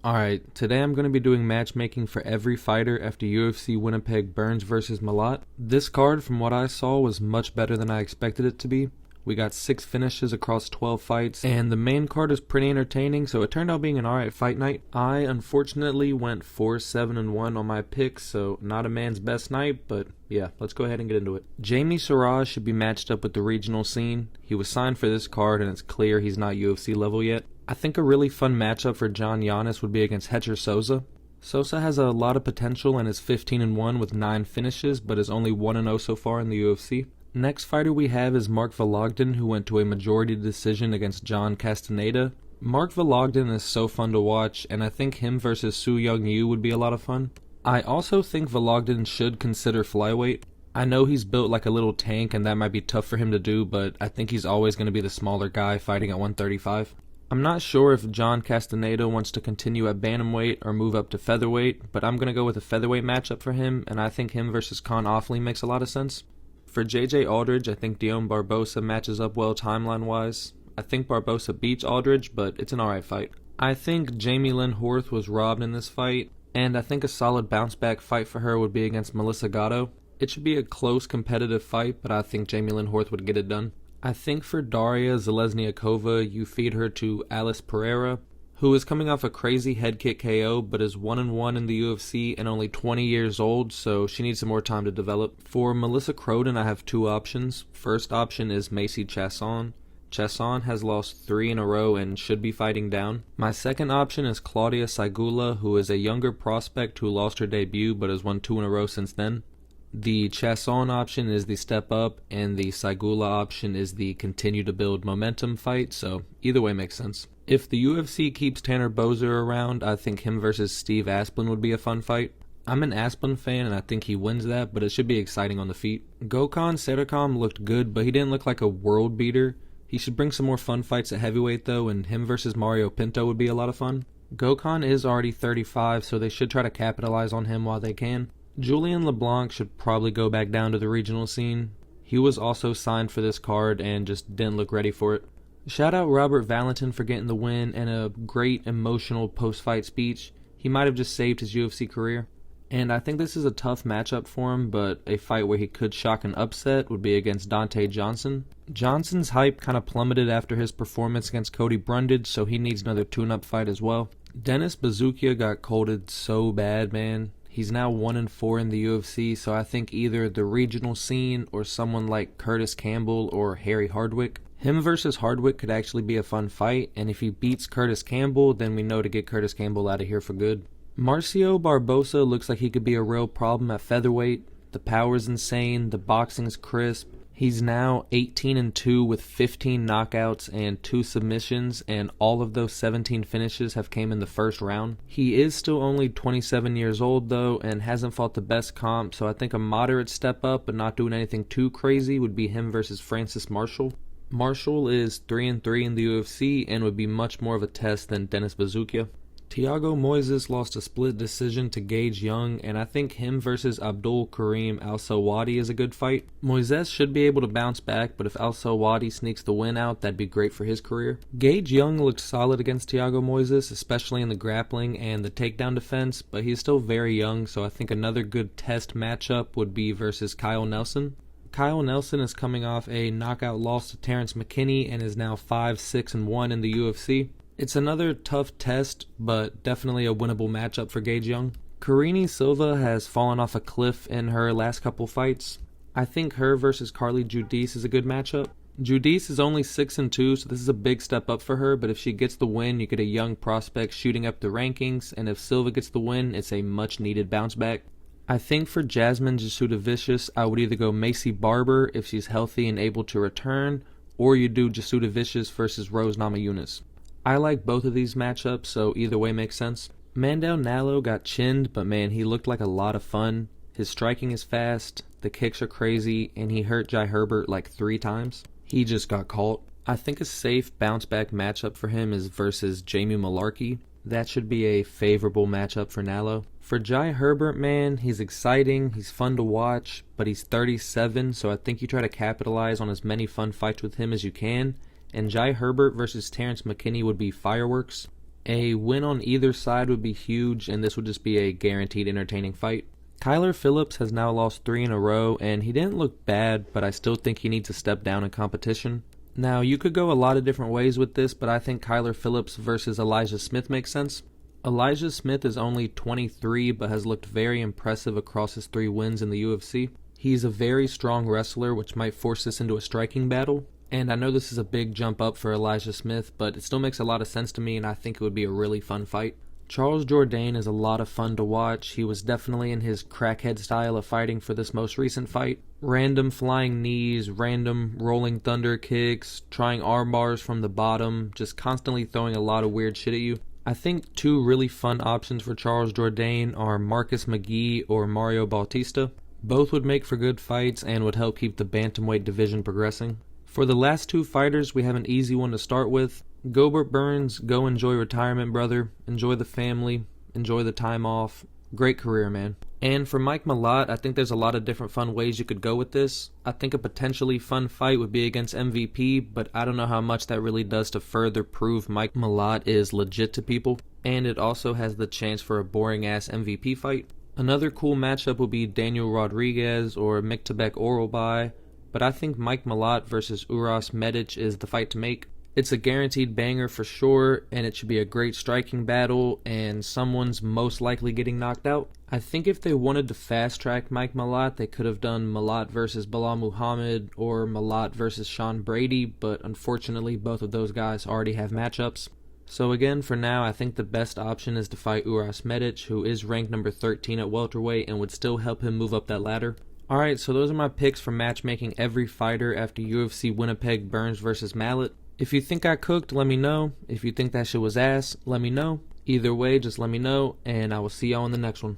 Alright, today I'm going to be doing matchmaking for every fighter after UFC Winnipeg Burns vs Malott. This card, from what I saw, was much better than I expected it to be. We got 6 finishes across 12 fights, and the main card is pretty entertaining, so it turned out being an alright fight night. I unfortunately went 4-7-1 on my picks, so not a man's best night, but yeah, let's go ahead and get into it. Jamie Siraj should be matched up with the regional scene. He was signed for this card, and it's clear he's not UFC level yet. I think a really fun matchup for John Giannis would be against Hecher Souza. Souza has a lot of potential and is 15-1 with 9 finishes, but is only 1-0 so far in the UFC. Next fighter we have is Mark Vologden, who went to a majority decision against John Castaneda. Mark Vologden is so fun to watch, and I think him versus Su Young Yu would be a lot of fun. I also think Vologden should consider flyweight. I know he's built like a little tank and that might be tough for him to do, but I think he's always going to be the smaller guy fighting at 135. I'm not sure if John Castaneda wants to continue at bantamweight or move up to featherweight, but I'm going to go with a featherweight matchup for him, and I think him versus Con Offley makes a lot of sense. For JJ Aldridge, I think Dion Barbosa matches up well timeline-wise. I think Barbosa beats Aldridge, but it's an alright fight. I think Jamie Lynn Horth was robbed in this fight, and I think a solid bounce-back fight for her would be against Melissa Gatto. It should be a close competitive fight, but I think Jamie Lynn Horth would get it done. I think for Daria Zelezniakova, you feed her to Alice Pereira, who is coming off a crazy head kick KO, but is 1-1 in the UFC and only 20 years old, so she needs some more time to develop. For Melissa Croden, I have 2 options. First option is Macy Chiasson. Chiasson has lost 3 in a row and should be fighting down. My second option is Claudia Saigula, who is a younger prospect who lost her debut but has won 2 in a row since then. The Chiasson option is the step up, and the Saigula option is the continue to build momentum fight, so either way makes sense. If the UFC keeps Tanner Boser around, I think him versus Steve Asplin would be a fun fight. I'm an Asplin fan and I think he wins that, but it should be exciting on the feet. Gokhan Sarakom looked good, but he didn't look like a world beater. He should bring some more fun fights at heavyweight though, and him versus Mario Pinto would be a lot of fun. Gokhan is already 35, so they should try to capitalize on him while they can. Julian LeBlanc should probably go back down to the regional scene. He was also signed for this card and just didn't look ready for it. Shout out Robert Valentin for getting the win and a great emotional post-fight speech. He might have just saved his UFC career. And I think this is a tough matchup for him, but a fight where he could shock an upset would be against Dante Johnson. Johnson's hype kind of plummeted after his performance against Cody Brundage, so he needs another tune-up fight as well. Dennis Bazookia got colded so bad, man. He's now 1-4 in the UFC, so I think either the regional scene or someone like Curtis Campbell or Harry Hardwick. Him versus Hardwick could actually be a fun fight, and if he beats Curtis Campbell, then we know to get Curtis Campbell out of here for good. Marcio Barbosa looks like he could be a real problem at featherweight. The power's insane, the boxing's crisp. He's now 18-2 with 15 knockouts and 2 submissions, and all of those 17 finishes have came in the first round. He is still only 27 years old though, and hasn't fought the best comp, so I think a moderate step up but not doing anything too crazy would be him versus Francis Marshall. Marshall is 3-3 in the UFC and would be much more of a test than Dennis Bazookia. Thiago Moises lost a split decision to Gage Young, and I think him versus Abdul Karim Al-Sawadi is a good fight. Moises should be able to bounce back, but if Al-Sawadi sneaks the win out, that'd be great for his career. Gage Young looked solid against Thiago Moises, especially in the grappling and the takedown defense, but he's still very young, so I think another good test matchup would be versus Kyle Nelson. Kyle Nelson is coming off a knockout loss to Terrence McKinney and is now 5-6-1 in the UFC. It's another tough test, but definitely a winnable matchup for Gage Young. Karine Silva has fallen off a cliff in her last couple fights. I think her versus Carly Judice is a good matchup. Judice is only 6-2, so this is a big step up for her, but if she gets the win, you get a young prospect shooting up the rankings, and if Silva gets the win, it's a much-needed bounce back. I think for Jasmine Jasudavicius, I would either go Macy Barber if she's healthy and able to return, or you do Jasudavicius versus Rose Namajunas. I like both of these matchups, so either way makes sense. Mandel Nallo got chinned, but man, he looked like a lot of fun. His striking is fast, the kicks are crazy, and he hurt Jai Herbert like 3 times. He just got caught. I think a safe bounce-back matchup for him is versus Jamie Mullarkey. That should be a favorable matchup for Nallo. For Jai Herbert, man, he's exciting, he's fun to watch, but he's 37, so I think you try to capitalize on as many fun fights with him as you can. And Jai Herbert versus Terrence McKinney would be fireworks. A win on either side would be huge, and this would just be a guaranteed entertaining fight. Kyler Phillips has now lost 3 in a row, and he didn't look bad, but I still think he needs to step down in competition. Now, you could go a lot of different ways with this, but I think Kyler Phillips versus Elijah Smith makes sense. Elijah Smith is only 23, but has looked very impressive across his 3 wins in the UFC. He's a very strong wrestler, which might force this into a striking battle. And I know this is a big jump up for Elijah Smith, but it still makes a lot of sense to me, and I think it would be a really fun fight. Charles Jourdain is a lot of fun to watch. He was definitely in his crackhead style of fighting for this most recent fight. Random flying knees, random rolling thunder kicks, trying arm bars from the bottom, just constantly throwing a lot of weird shit at you. I think 2 really fun options for Charles Jourdain are Marcus McGee or Mario Bautista. Both would make for good fights and would help keep the bantamweight division progressing. For the last 2 fighters, we have an easy one to start with. Gilbert Burns, go enjoy retirement, brother. Enjoy the family. Enjoy the time off. Great career, man. And for Mike Malott, I think there's a lot of different fun ways you could go with this. I think a potentially fun fight would be against MVP, but I don't know how much that really does to further prove Mike Malott is legit to people. And it also has the chance for a boring-ass MVP fight. Another cool matchup would be Daniel Rodriguez or Miktabek Orolbai, but I think Mike Malott versus Uras Medic is the fight to make. It's a guaranteed banger for sure, and it should be a great striking battle, and someone's most likely getting knocked out. I think if they wanted to fast-track Mike Malott, they could have done Malott versus Bilal Muhammad or Malott versus Sean Brady, but unfortunately both of those guys already have matchups. So again, for now, I think the best option is to fight Uras Medic, who is ranked number 13 at welterweight and would still help him move up that ladder. Alright, so those are my picks for matchmaking every fighter after UFC Winnipeg Burns versus Mallot. If you think I cooked, let me know. If you think that shit was ass, let me know. Either way, just let me know, and I will see y'all in the next one.